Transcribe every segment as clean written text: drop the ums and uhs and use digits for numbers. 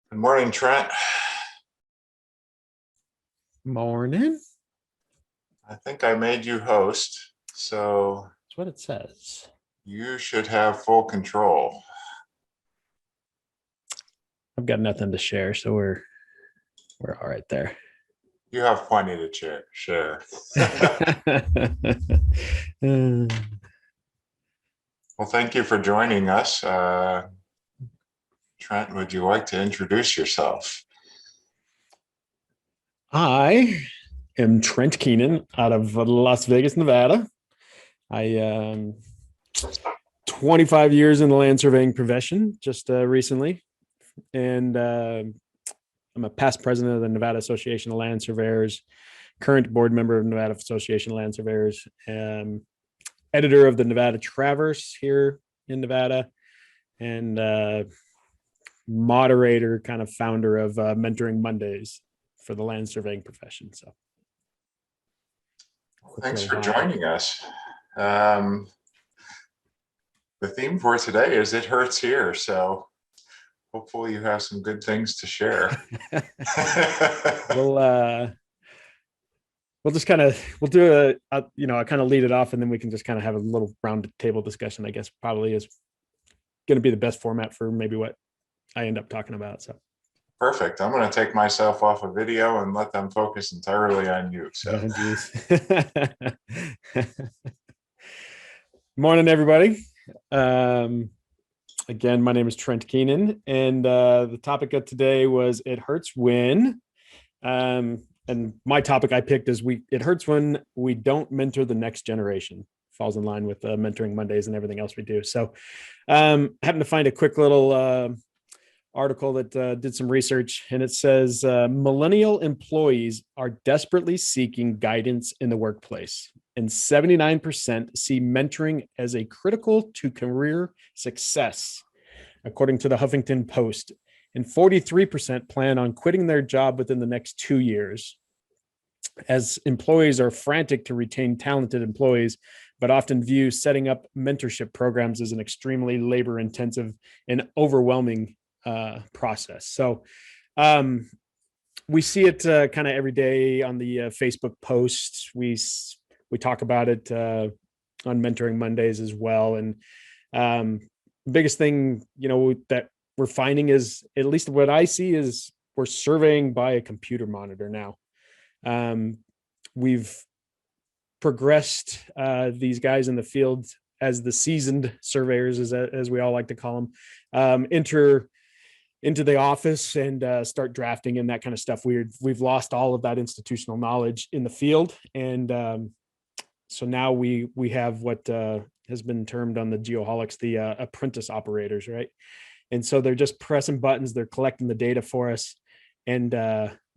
Good morning, Trent. Morning. I think I made you host, so That's what it says. you should have full control. I've got nothing to share, so we're all right there. You have plenty to share. Well, thank you for joining us. Trent, would you like to introduce yourself? I am Trent Keenan out of Las Vegas, Nevada. I 25 years in the land surveying profession, just recently, and I'm a past president of the Nevada Association of Land Surveyors, current board member of Nevada Association of Land Surveyors, editor of the Nevada Traverse here in Nevada, and moderator, kind of founder of Mentoring Mondays for the land surveying profession. So thanks for joining us. The theme for today is It Hurts Here, so hopefully you have some good things to share. We'll just we'll do I kind of lead it off, and then we can just kind of have a little round table discussion. I guess probably is going to be the best format for maybe what I end up talking about. So perfect. I'm going to take myself off a video and let them focus entirely on you. So, morning, everybody. Again, my name is Trent Keenan, and the topic of today was It Hurts When. And my topic I picked is it hurts when we don't mentor the next generation. Falls in line with Mentoring Mondays and everything else we do. So happened to find a quick little article that did some research, and it says millennial employees are desperately seeking guidance in the workplace, and 79% see mentoring as a critical to career success, according to the Huffington Post. And 43% plan on quitting their job within the next 2 years, as employees are frantic to retain talented employees, but often view setting up mentorship programs as an extremely labor-intensive and overwhelming process. So we see it kind of every day on the Facebook posts. We talk about it on Mentoring Mondays as well. And biggest thing, that we're finding is, at least what I see, is we're surveying by a computer monitor now. We've progressed these guys in the field as the seasoned surveyors, as we all like to call them, enter into the office and start drafting and that kind of stuff. We've lost all of that institutional knowledge in the field, and so now we have what has been termed on the geoholics the apprentice operators, right? And so they're just pressing buttons, they're collecting the data for us, and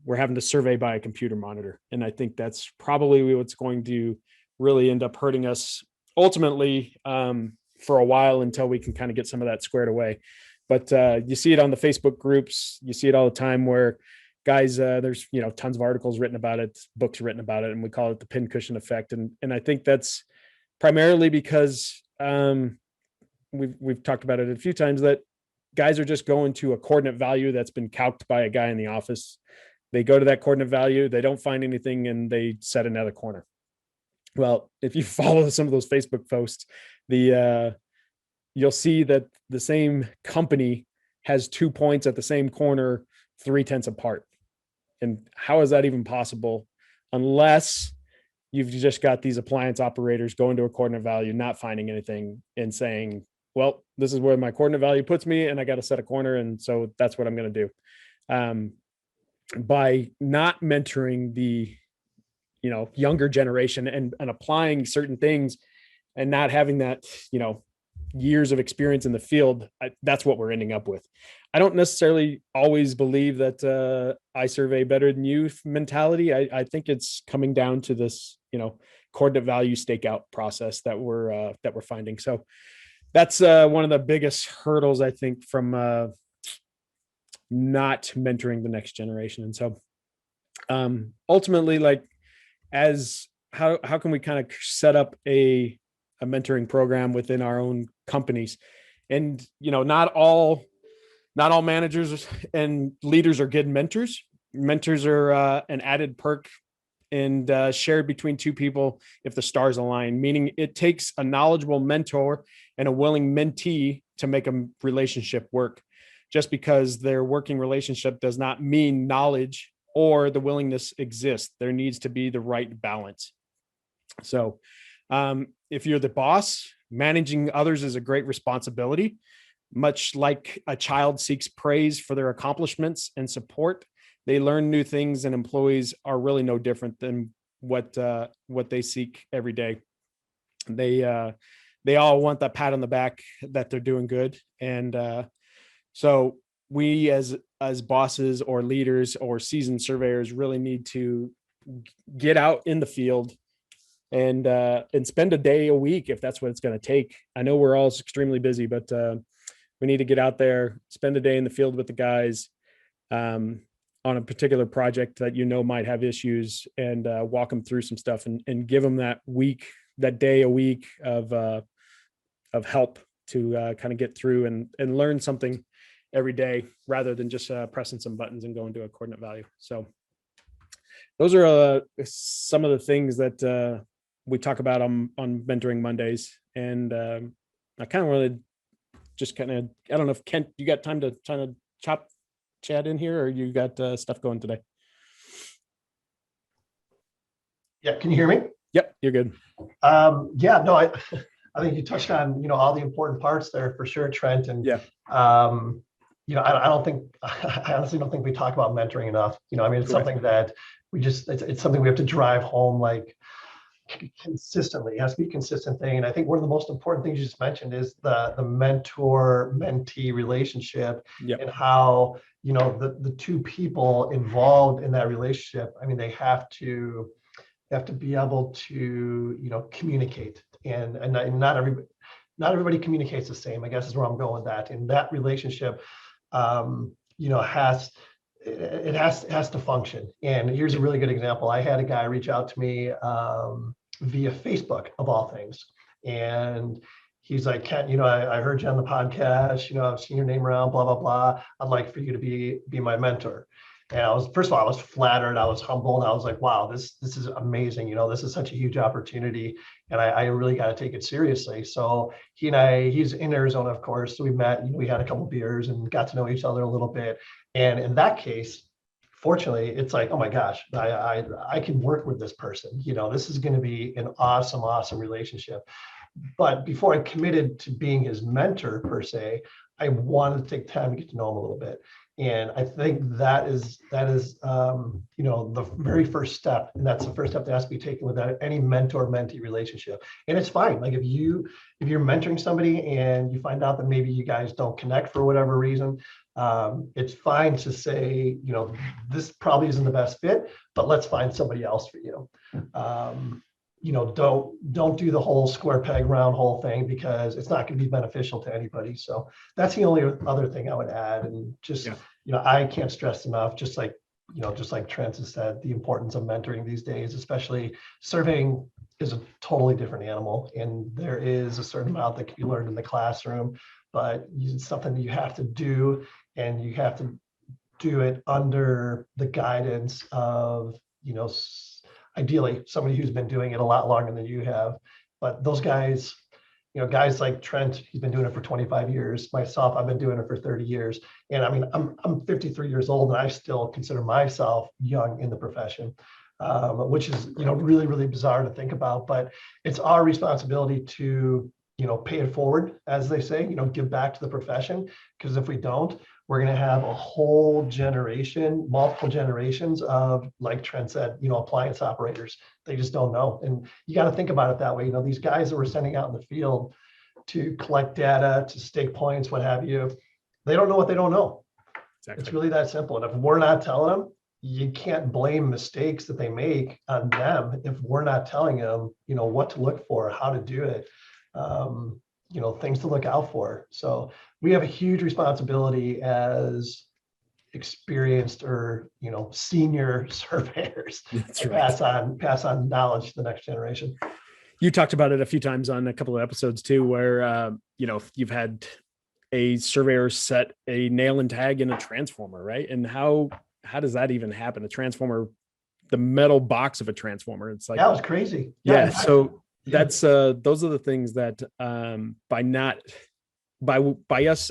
we're having to survey by a computer monitor. And I think that's probably what's going to really end up hurting us ultimately for a while, until we can kind of get some of that squared away. But you see it on the Facebook groups, you see it all the time, where guys, there's tons of articles written about it, books written about it, and we call it the pincushion effect. And I think that's primarily because we've talked about it a few times, that guys are just going to a coordinate value that's been calced by a guy in the office. They go to that coordinate value, they don't find anything, and they set another corner. Well, if you follow some of those Facebook posts, you'll see that the same company has 2 points at the same corner 3/10 apart. And how is that even possible? Unless you've just got these appliance operators going to a coordinate value, not finding anything, and saying, well, this is where my coordinate value puts me, and I got to set a corner, and so that's what I'm going to do. By not mentoring the younger generation and applying certain things, and not having that years of experience in the field, that's what we're ending up with. I don't necessarily always believe that I survey better than you mentality. I think it's coming down to this coordinate value stakeout process that we're finding. So that's one of the biggest hurdles, I think, from not mentoring the next generation. And so ultimately, like, as how can we kind of set up a mentoring program within our own companies? And not all Not all managers and leaders are good mentors. Mentors are an added perk and shared between two people if the stars align, meaning it takes a knowledgeable mentor and a willing mentee to make a relationship work. Just because their working relationship does not mean knowledge or the willingness exists. There needs to be the right balance. So if you're the boss, managing others is a great responsibility. Much like a child seeks praise for their accomplishments and support, they learn new things, and employees are really no different than what they seek every day. They all want that pat on the back that they're doing good. And so we as bosses or leaders or seasoned surveyors really need to get out in the field and spend a day a week if that's what it's going to take. I know we're all extremely busy, but we need to get out there, spend a day in the field with the guys on a particular project that might have issues, and walk them through some stuff and give them that day a week of help to kind of get through and learn something every day rather than just pressing some buttons and going to a coordinate value. So those are some of the things that we talk about on Mentoring Mondays. And I kind of wanted just I don't know if Kent, you got time to kind of chat in here, or you got stuff going today? Yeah, can you hear me? Yep, you're good. Yeah, no, I think you touched on all the important parts there for sure, Trent. And yeah, I honestly don't think we talk about mentoring enough. I mean, it's something that it's something we have to drive home like consistently. It has to be a consistent thing. And I think one of the most important things you just mentioned is the mentor-mentee relationship. Yep. And how the two people involved in that relationship, I mean, they have to be able to communicate, and not everybody communicates the same, I guess, is where I'm going with that. And that relationship has to function. And here's a really good example. I had a guy reach out to me via Facebook, of all things, and he's like, Kent, I heard you on the podcast, I've seen your name around, blah, blah, blah. I'd like for you to be my mentor. And first of all, I was flattered, I was humbled. I was like, wow, this is amazing. This is such a huge opportunity, and I really got to take it seriously. So he's in Arizona, of course. So we met, we had a couple of beers and got to know each other a little bit. And in that case, fortunately, it's like, oh my gosh, I can work with this person. This is going to be an awesome relationship. But before I committed to being his mentor per se, I wanted to take time to get to know him a little bit. And I think that is the very first step, and that's the first step that has to be taken with any mentor-mentee relationship. And it's fine. Like if you're mentoring somebody and you find out that maybe you guys don't connect for whatever reason, it's fine to say, this probably isn't the best fit, but let's find somebody else for you. Don't do the whole square peg round hole thing, because it's not going to be beneficial to anybody. So that's the only other thing I would add. And just, I can't stress enough, just like Trent has said, the importance of mentoring these days, especially surveying is a totally different animal. And there is a certain amount that can be learned in the classroom, but it's something that you have to do, and you have to do it under the guidance of, ideally somebody who's been doing it a lot longer than you have. But those guys, guys like Trent, he's been doing it for 25 years. Myself, I've been doing it for 30 years. And I mean, I'm 53 years old, and I still consider myself young in the profession, which is, really, really bizarre to think about. But it's our responsibility to, pay it forward, as they say, give back to the profession. Because if we don't, we're going to have a whole generation, multiple generations of, like Trent said, appliance operators. They just don't know. And you got to think about it that way. These guys that we're sending out in the field to collect data, to stake points, what have you, they don't know what they don't know. Exactly. It's really that simple. And if we're not telling them, you can't blame mistakes that they make on them if we're not telling them, what to look for, how to do it, things to look out for. So we have a huge responsibility as experienced or senior surveyors. That's right. Pass on knowledge to the next generation. You talked about it a few times on a couple of episodes too, where you've had a surveyor set a nail and tag in a transformer, right? And how does that even happen? A transformer, the metal box of a transformer. It's like, That was crazy. yeah. So Yeah. that's those are the things that by us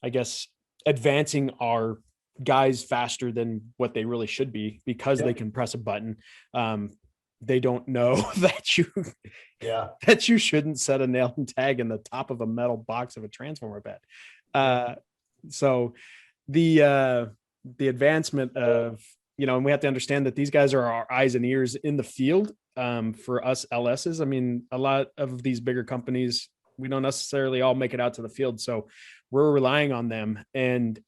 I guess advancing our guys faster than what they really should be because Yeah. they can press a button. They don't know Yeah. that you shouldn't set a nail and tag in the top of a metal box of a transformer bed. So the advancement of, and we have to understand that these guys are our eyes and ears in the field. For us LSs, I mean, a lot of these bigger companies, we don't necessarily all make it out to the field. So we're relying on them. And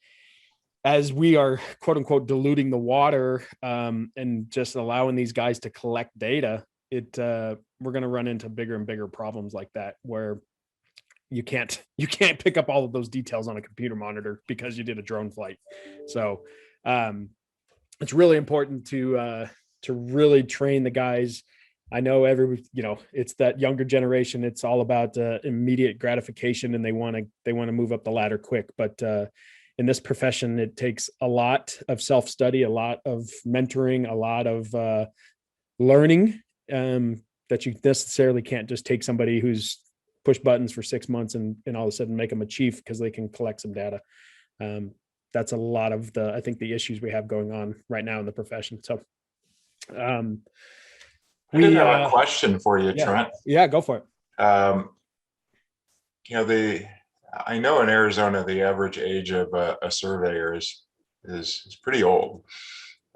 as we are quote unquote diluting the water and just allowing these guys to collect data, we're going to run into bigger and bigger problems like that, where you can't pick up all of those details on a computer monitor because you did a drone flight. So it's really important to really train the guys. I know it's that younger generation. It's all about immediate gratification, and they want to move up the ladder quick. But in this profession, it takes a lot of self-study, a lot of mentoring, a lot of learning that you necessarily can't just take somebody who's pushed buttons for 6 months and all of a sudden make them a chief because they can collect some data. That's a lot of I think the issues we have going on right now in the profession. So I did have a question for you, yeah, Trent. Yeah, go for it. I know in Arizona, the average age of a surveyor is pretty old.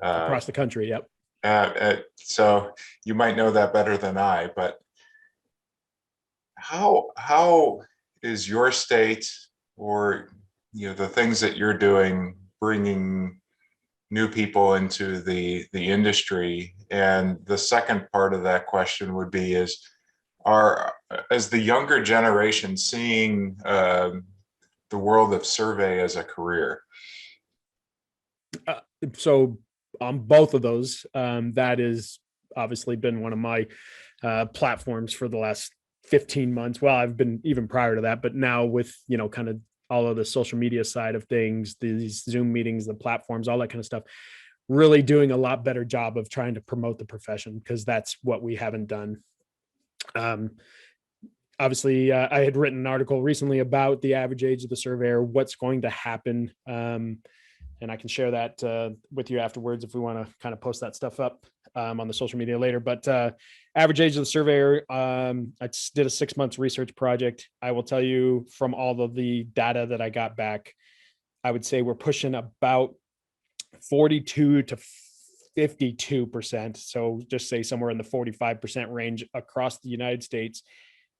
Across the country, yep. So you might know that better than I, but how is your state, or the things that you're doing, bringing new people into the industry? And the second part of that question would be as the younger generation seeing the world of survey as a career? So on both of those, that is obviously been one of my platforms for the last 15 months. Well, I've been even prior to that, but now with, kind of all of the social media side of things, these Zoom meetings, the platforms, all that kind of stuff, really doing a lot better job of trying to promote the profession, because that's what we haven't done. Obviously, I had written an article recently about the average age of the surveyor, what's going to happen. And I can share that with you afterwards if we want to kind of post that stuff up on the social media later. But average age of the surveyor, I did a 6 months research project. I will tell you, from all of the data that I got back, I would say we're pushing about 42 to 52%. So just say somewhere in the 45% range across the United States.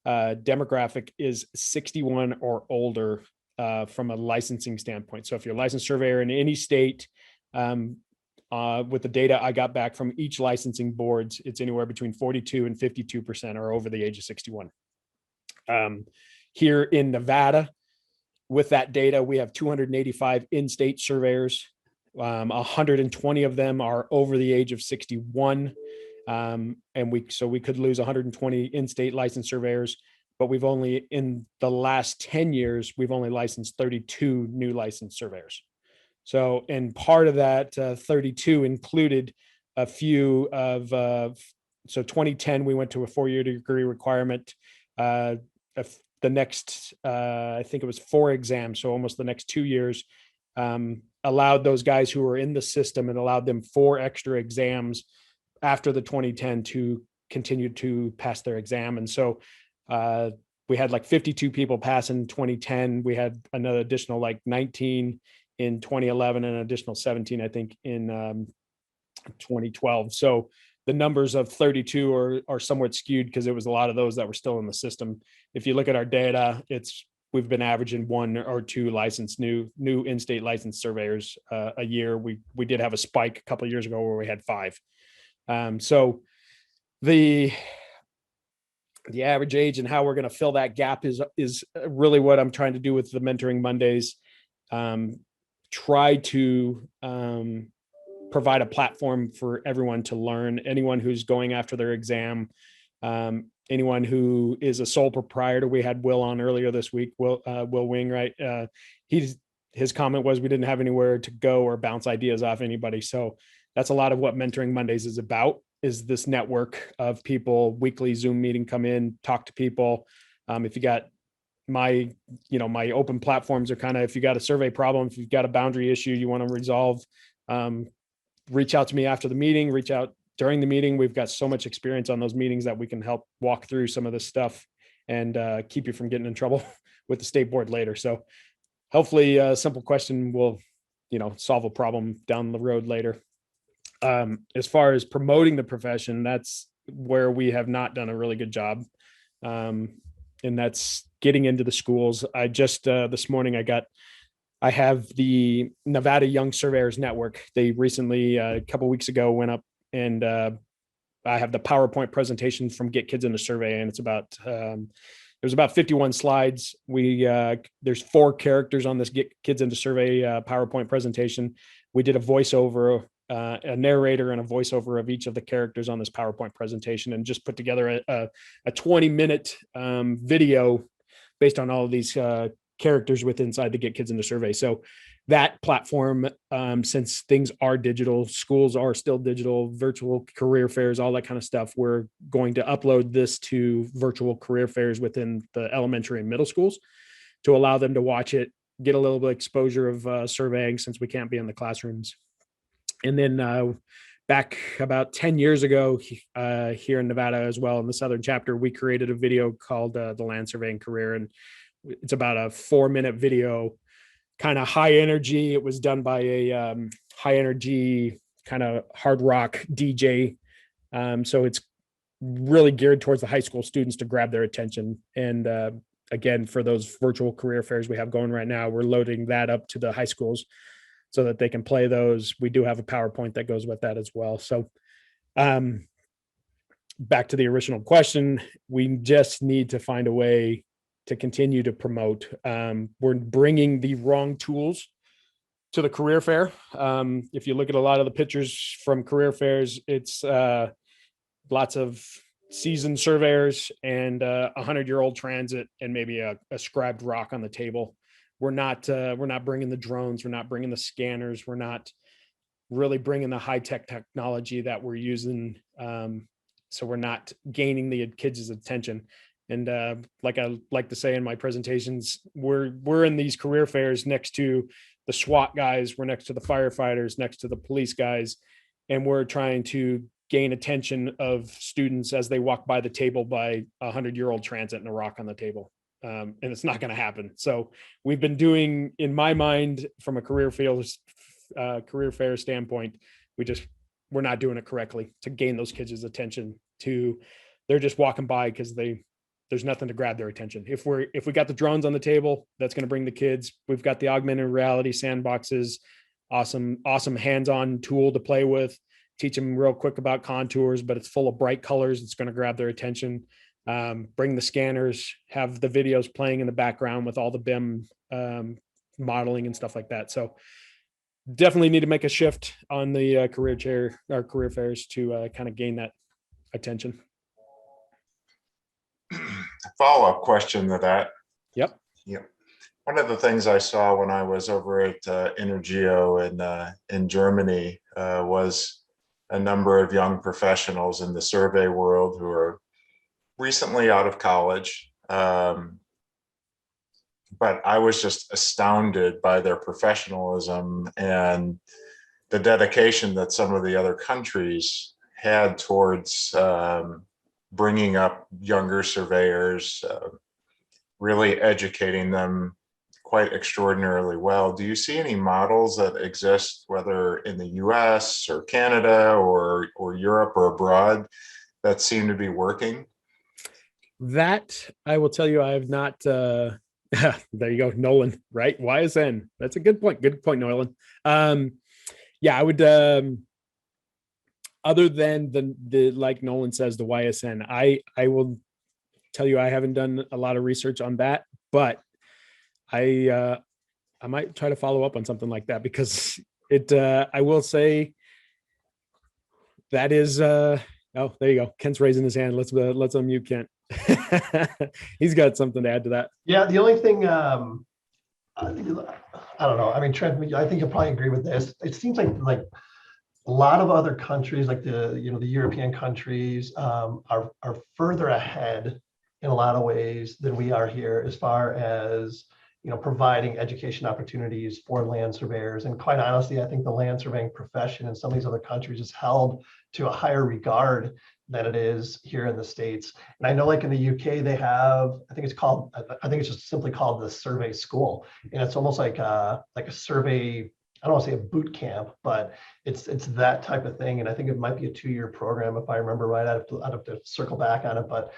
Demographic is 61 or older from a licensing standpoint. So if you're a licensed surveyor in any state, with the data I got back from each licensing boards, it's anywhere between 42 and 52% are over the age of 61. Here in Nevada, with that data, we have 285 in-state surveyors. 120 of them are over the age of 61. And we could lose 120 in-state licensed surveyors, but we've only, in the last 10 years, we've only licensed 32 new licensed surveyors. So, and part of that 32 included a few of, so 2010, we went to a 4-year degree requirement. The next, I think it was 4 exams, so almost the next 2 years, allowed those guys who were in the system, and allowed them 4 extra exams after the 2010 to continue to pass their exam. And so we had like 52 people pass in 2010. We had another additional like 19 in 2011 and an additional 17, I think, in 2012. So the numbers of 32 are somewhat skewed because it was a lot of those that were still in the system. If you look at our data, we've been averaging 1 or 2 licensed new in-state licensed surveyors a year. We did have a spike a couple of years ago where we had 5. So the average age and how we're going to fill that gap is really what I'm trying to do with the Mentoring Mondays. Try to provide a platform for everyone to learn. Anyone who's going after their exam, anyone who is a sole proprietor. We had Will on earlier this week, Will Wing, right? His comment was we didn't have anywhere to go or bounce ideas off anybody. So that's a lot of what Mentoring Mondays is about, is this network of people, weekly Zoom meeting, come in, talk to people. If you got my open platforms are kind of, if you got a survey problem, if you've got a boundary issue you want to resolve, reach out to me after the meeting, reach out during the meeting. We've got so much experience on those meetings that we can help walk through some of this stuff and keep you from getting in trouble with the state board later. So hopefully a simple question will, solve a problem down the road later. As far as promoting the profession, that's where we have not done a really good job. And that's getting into the schools. I just, this morning, I have the Nevada Young Surveyors Network. They recently, a couple weeks ago, went up and I have the PowerPoint presentation from Get Kids into Survey, and it's about, it was about 51 slides. There's 4 characters on this Get Kids into Survey PowerPoint presentation. We did a voiceover, a narrator and a voiceover of each of the characters on this PowerPoint presentation, and just put together a 20-minute video based on all of these characters inside the Get Kids into Survey. So that platform, since things are digital, schools are still digital, virtual career fairs, all that kind of stuff, we're going to upload this to virtual career fairs within the elementary and middle schools to allow them to watch it, get a little bit of exposure of surveying, since we can't be in the classrooms. And then back about 10 years ago, here in Nevada as well, in the Southern chapter, we created a video called The Land Surveying Career. And it's about a 4-minute video, kind of high energy. It was done by a high energy kind of hard rock DJ. So it's really geared towards the high school students to grab their attention. And again, for those virtual career fairs we have going right now, we're loading that up to the high schools so that they can play those. We do have a PowerPoint that goes with that as well. So back to the original question, we just need to find a way to continue to promote. We're bringing the wrong tools to the career fair. If you look at a lot of the pictures from career fairs, it's lots of seasoned surveyors and 100-year-old transit and maybe a scribed rock on the table. We're not bringing the drones. We're not bringing the scanners. We're not really bringing the high-tech technology that we're using. So we're not gaining the kids' attention. And like I like to say in my presentations, we're in these career fairs next to the SWAT guys, we're next to the firefighters, next to the police guys, and we're trying to gain attention of students as they walk by the table by a 100-year-old transit and a rock on the table. And it's not going to happen. So we've been doing, in my mind, from a career fair standpoint, we're not doing it correctly to gain those kids' attention. They're just walking by because there's nothing to grab their attention. If we got the drones on the table, that's going to bring the kids. We've got the augmented reality sandboxes, awesome hands-on tool to play with, teach them real quick about contours, but it's full of bright colors. It's going to grab their attention. Bring the scanners, have the videos playing in the background with all the BIM modeling and stuff like that. So definitely need to make a shift on the career fairs to kind of gain that attention. Follow-up question to that. Yep. One of the things I saw when I was over at Energio in Germany was a number of young professionals in the survey world who are recently out of college. But I was just astounded by their professionalism and the dedication that some of the other countries had towards bringing up younger surveyors, really educating them quite extraordinarily well. Do you see any models that exist, whether in the US or Canada or Europe or abroad, that seem to be working? That I will tell you, I have not. There you go, Nolan. Right? YSN. That's a good point. Good point, Nolan. Yeah, I would. Other than the like Nolan says, the YSN, I will tell you, I haven't done a lot of research on that, but I might try to follow up on something like that, because I will say that is. Oh, there you go. Kent's raising his hand. Let's unmute Kent. He's got something to add to that. Yeah, the only thing, I don't know. I mean, Trent, I think you'll probably agree with this. It seems like a lot of other countries, like the European countries, are further ahead in a lot of ways than we are here, as far as providing education opportunities for land surveyors. And quite honestly, I think the land surveying profession in some of these other countries is held to a higher regard than it is here in the States. And I know, like in the UK, they have, I think it's just simply called the survey school. And it's almost like a survey, I don't want to say a boot camp, but it's that type of thing. And I think it might be a 2-year program, if I remember right. I'd have to circle back on it. But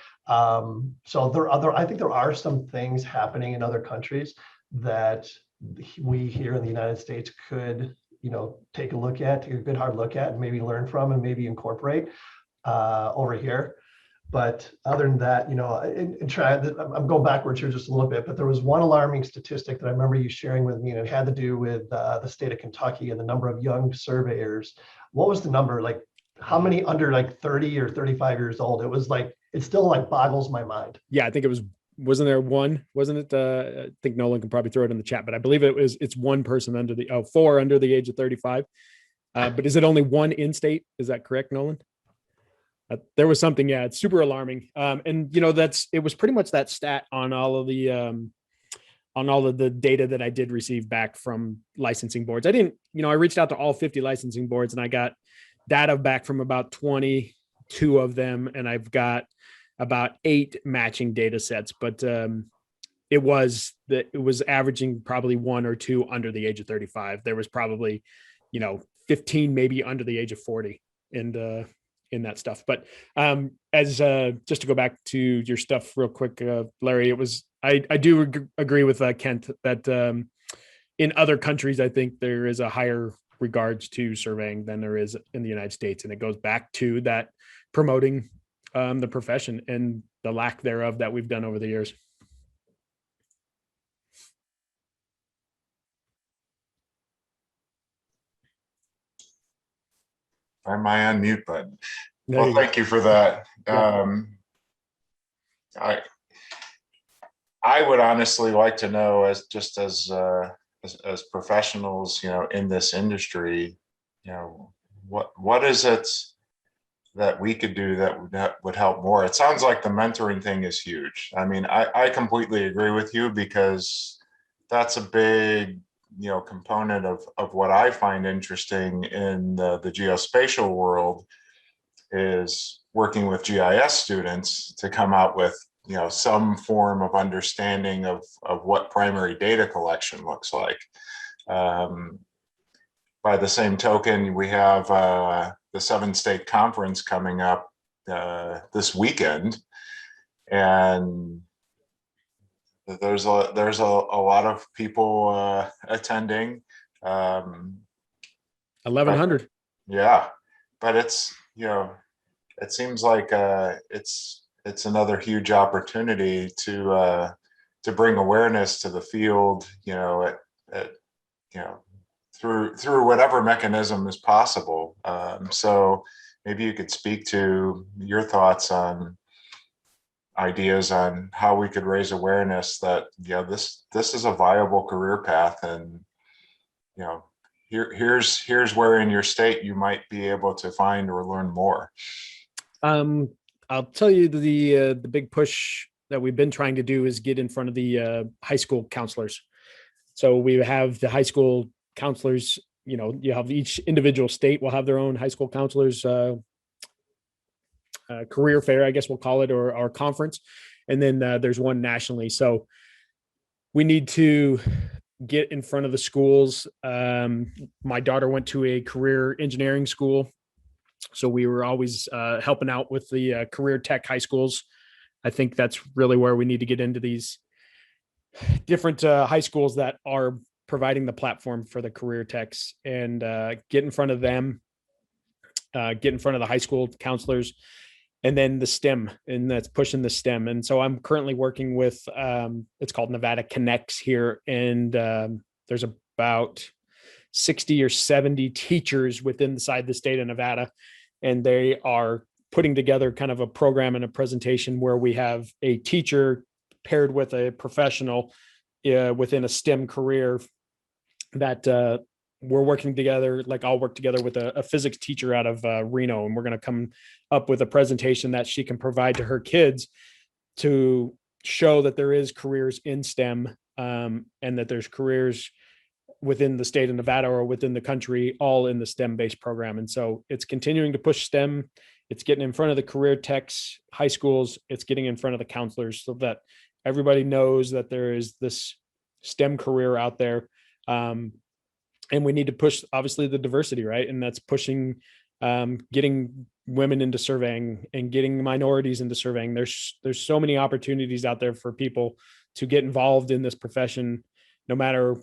so I think there are some things happening in other countries that we here in the United States could, take a good hard look at, and maybe learn from, and maybe incorporate over here. But other than that, I'm going backwards here just a little bit, but there was one alarming statistic that I remember you sharing with me, and it had to do with the state of Kentucky and the number of young surveyors. What was the number? Like, how many under like 30 or 35 years old? It was like, it still like boggles my mind. Yeah, I think it wasn't there one? Wasn't it? I think Nolan can probably throw it in the chat, but I believe it's one person four under the age of 35. But is it only one in state? Is that correct, Nolan? There was something, yeah, it's super alarming. And it was pretty much that stat on all of the data that I did receive back from licensing boards. I reached out to all 50 licensing boards, and I got data back from about 22 of them. And I've got about 8 matching data sets, but it was averaging probably 1 or 2 under the age of 35. There was probably, 15, maybe under the age of 40. And, in that stuff. But as just to go back to your stuff real quick, Larry, I do agree with Kent that in other countries, I think there is a higher regards to surveying than there is in the United States. And it goes back to that promoting the profession and the lack thereof that we've done over the years. Find my unmute button. Well, thank you for that. Yeah. I would honestly like to know, as professionals, in this industry, what is it that we could do that would help more? It sounds like the mentoring thing is huge. I mean, I completely agree with you, because that's a big component of what I find interesting in the geospatial world, is working with GIS students to come out with some form of understanding of what primary data collection looks like. By the same token, we have the 7-state conference coming up this weekend, and there's a lot of people attending. 1,100. Yeah, but it's it seems like it's another huge opportunity to bring awareness to the field, through whatever mechanism is possible. So maybe you could speak to your thoughts on ideas on how we could raise awareness that this is a viable career path, and here's where in your state you might be able to find or learn more. I'll tell you, the big push that we've been trying to do is get in front of the high school counselors. So we have the high school counselors, you have each individual state will have their own high school counselors career fair, I guess we'll call it, or our conference. And then there's one nationally. So we need to get in front of the schools. My daughter went to a career engineering school, so we were always helping out with the career tech high schools. I think that's really where we need to get into these different high schools that are providing the platform for the career techs, and get in front of them, get in front of the high school counselors, and then the STEM, and that's pushing the STEM. And so I'm currently working with, it's called Nevada Connects here. And there's about 60 or 70 teachers within the state of Nevada. And they are putting together kind of a program and a presentation where we have a teacher paired with a professional within a STEM career that we're working together. Like I'll work together with a physics teacher out of Reno, and we're going to come up with a presentation that she can provide to her kids to show that there is careers in STEM, and that there's careers within the state of Nevada or within the country, all in the STEM-based program. And so it's continuing to push STEM. It's getting in front of the career techs, high schools. It's getting in front of the counselors so that everybody knows that there is this STEM career out there. And we need to push, obviously, the diversity, right? And that's pushing, getting women into surveying and getting minorities into surveying. There's so many opportunities out there for people to get involved in this profession, no matter,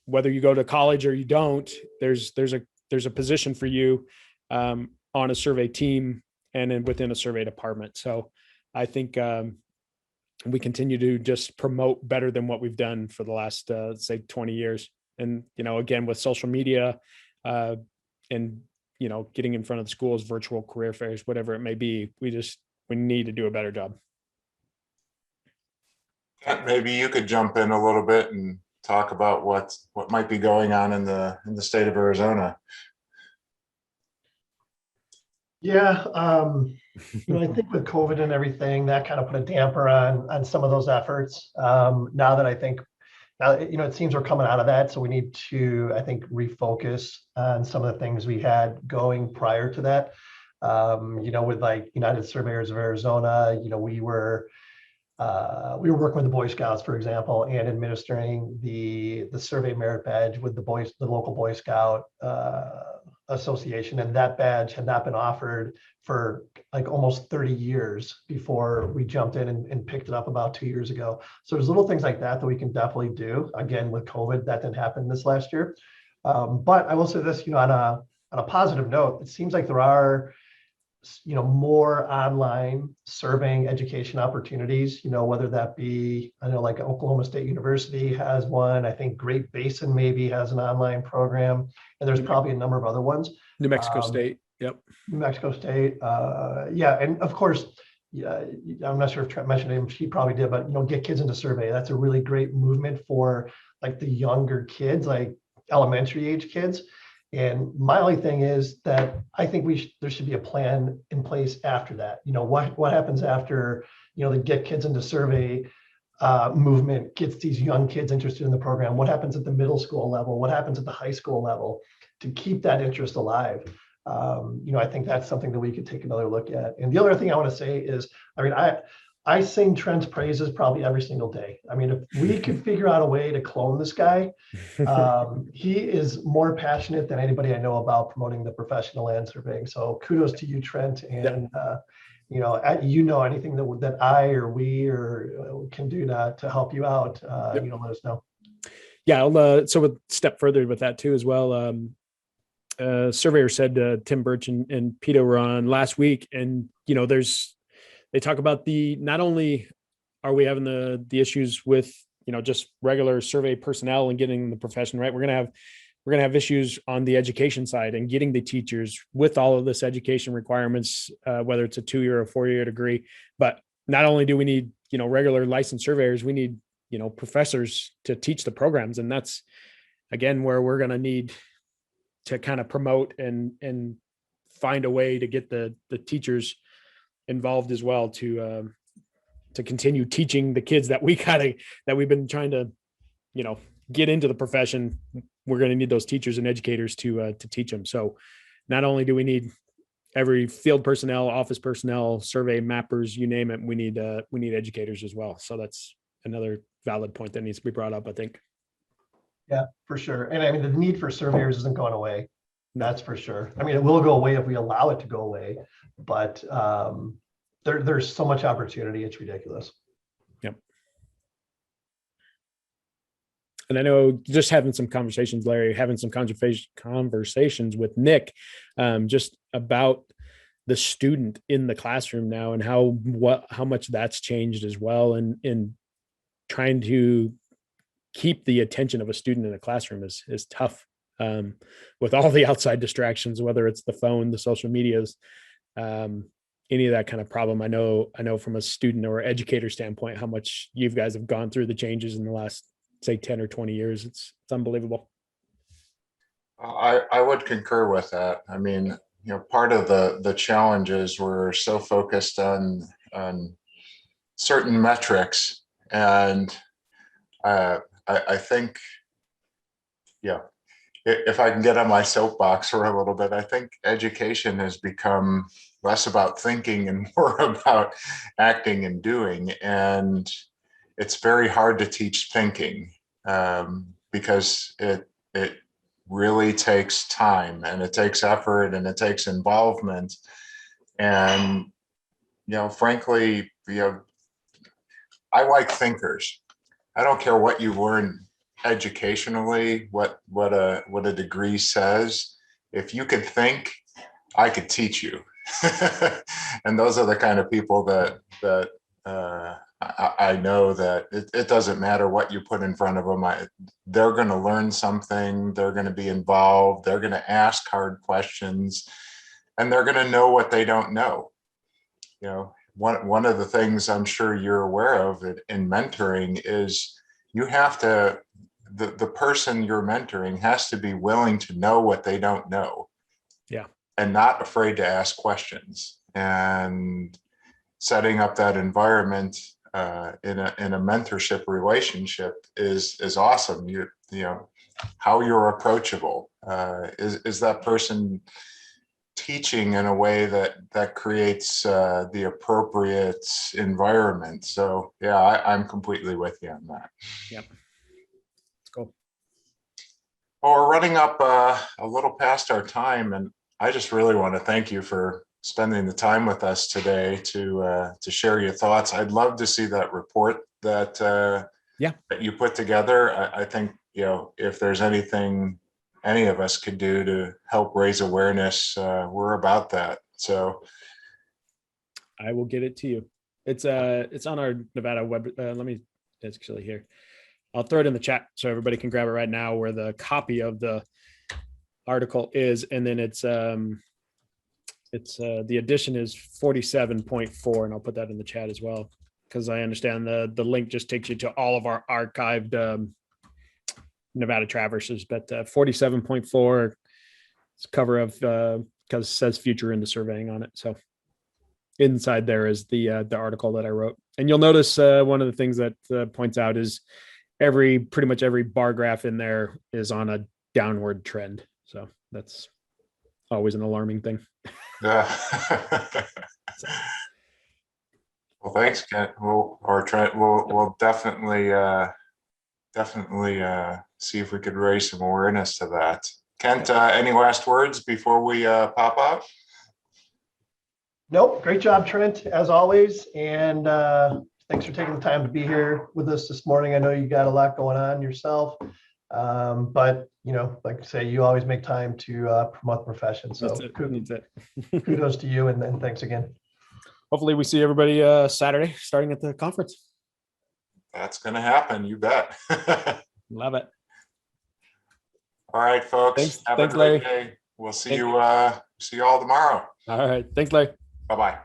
whether you go to college or you don't. There's a position for you on a survey team and then within a survey department. So I think we continue to just promote better than what we've done for the last say 20 years. And again, with social media and getting in front of the schools, virtual career fairs, whatever it may be, we need to do a better job. Maybe you could jump in a little bit and talk about what might be going on in the state of Arizona. Yeah, I think with COVID and everything, that kind of put a damper on some of those efforts. Now it seems we're coming out of that, so we need to, I think, refocus on some of the things we had going prior to that. With like United Surveyors of Arizona, we were working with the Boy Scouts, for example, and administering the survey merit badge with the local Boy Scout association, and that badge had not been offered for like almost 30 years before we jumped in and picked it up about 2 years ago. So there's little things like that we can definitely do. Again, with COVID, that didn't happen this last year. But I will say this, on a positive note, it seems like there are more online surveying education opportunities, whether that be, I know like Oklahoma State University has one. I think Great Basin maybe has an online program, and there's probably a number of other ones. New Mexico State. Yep. New Mexico State. Yeah. And of course, I'm not sure if Trent mentioned it, she probably did, but Get Kids Into Survey. That's a really great movement for like the younger kids, like elementary age kids. And my only thing is that I think there should be a plan in place after that. What happens after, the Get Kids Into Survey movement gets these young kids interested in the program? What happens at the middle school level? What happens at the high school level to keep that interest alive? I think that's something that we could take another look at. And the other thing I want to say is, I sing Trent's praises probably every single day. If we could figure out a way to clone this guy, he is more passionate than anybody I know about promoting the professional land surveying. So kudos to you, Trent. And, anything that I or we can do to help you out, let us know. Yeah. So a step further with that too, as well. Surveyor said Tim Birch and Peter were on last week, and they talk about not only are we having the issues with just regular survey personnel and getting the profession right, we're gonna have issues on the education side and getting the teachers with all of this education requirements, whether it's a 2-year or 4-year degree. But not only do we need regular licensed surveyors, we need professors to teach the programs, and that's again where we're gonna need to kind of promote and find a way to get the teachers involved as well to continue teaching the kids that we've been trying to get into the profession. We're going to need those teachers and educators to teach them. So not only do we need every field personnel, office personnel, survey mappers, you name it, we need educators as well. So that's another valid point that needs to be brought up, I think. Yeah, for sure. And the need for surveyors isn't going away. That's for sure. It will go away if we allow it to go away, but there's so much opportunity. It's ridiculous. Yep. And I know just having some conversations, Larry, conversations with Nick, just about the student in the classroom now and how much that's changed as well. And in trying to keep the attention of a student in a classroom is tough with all the outside distractions, whether it's the phone, the social medias. any of that kind of problem. I know from a student or educator standpoint, how much you guys have gone through the changes in the last, say, 10 or 20 years. It's unbelievable. I would concur with that. I mean, part of the challenge is we're so focused on certain metrics, and I think, yeah, if I can get on my soapbox for a little bit, I think education has become less about thinking and more about acting and doing. And it's very hard to teach thinking, because it really takes time, and it takes effort, and it takes involvement. And, frankly, I like thinkers. I don't care what you learn educationally, what a degree says. If you could think, I could teach you. And those are the kind of people that I know that it doesn't matter what you put in front of them. They're going to learn something. They're going to be involved. They're going to ask hard questions, and they're going to know what they don't know. One of the things I'm sure you're aware of in mentoring is you have to, the person you're mentoring has to be willing to know what they don't know. Yeah. And not afraid to ask questions. And setting up that environment in a mentorship relationship is awesome. How you're approachable. Is that person teaching in a way that creates the appropriate environment? So yeah, I'm completely with you on that. Yep. Let's go. Well, we're running up a little past our time, and I just really want to thank you for spending the time with us today to share your thoughts. I'd love to see that report that that you put together. I think, if there's anything any of us could do to help raise awareness, we're about that. So I will get it to you. It's on our Nevada web. Let me, it's actually here. I'll throw it in the chat so everybody can grab it right now, where the copy of the article is. And then it's the edition is 47.4, and I'll put that in the chat as well, because I understand the link just takes you to all of our archived Nevada traverses, but 47.4 is cover of, because it says future into surveying on it. So inside there is the article that I wrote. And you'll notice one of the things that points out is pretty much every bar graph in there is on a downward trend. So that's always an alarming thing. yeah. Well, thanks, Kent. We'll definitely see if we could raise some awareness to that. Kent, any last words before we pop out? Nope. Great job, Trent, as always. And thanks for taking the time to be here with us this morning. I know you got a lot going on yourself, but like I say, you always make time to promote the profession. So kudos to you, and thanks again. Hopefully we see everybody Saturday starting at the conference. That's going to happen. You bet. Love it. All right, folks. Thanks, Have a great day. We'll see you all tomorrow. All right. Thanks, Larry. Bye-bye.